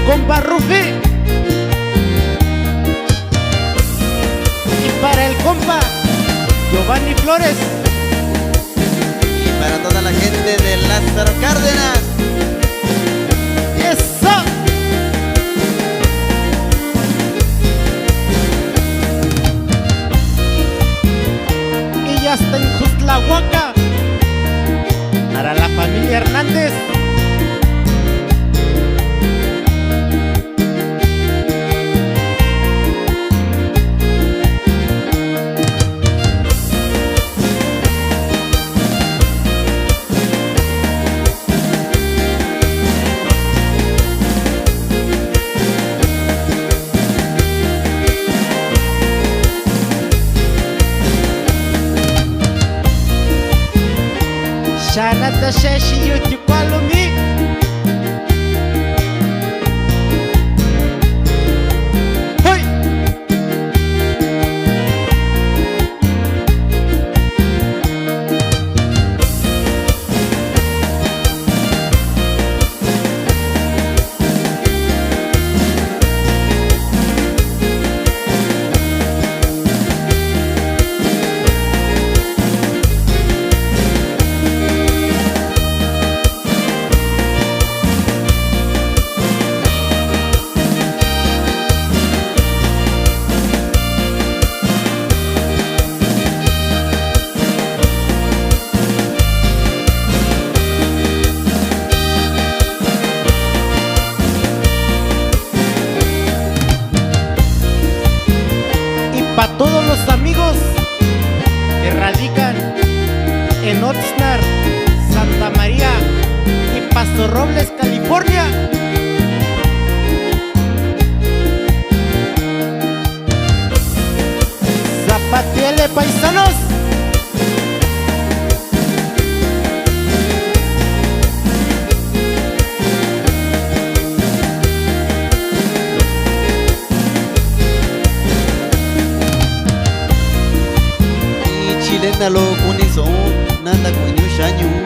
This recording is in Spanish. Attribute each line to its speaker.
Speaker 1: compa Rufi y para el compa Giovanni Flores
Speaker 2: y para toda la gente de Lázaro Cárdenas.
Speaker 1: ¡Eso! Y ya está en Jutlahuaca para la familia Hernández. Shanata sheshi yuti kwalumi Hoy para todos los amigos que radican en Oxnard, Santa María y Paso Robles, California. Zapatiele, paisanos.
Speaker 2: Chilena lo kuniso nanda kunyu shanyu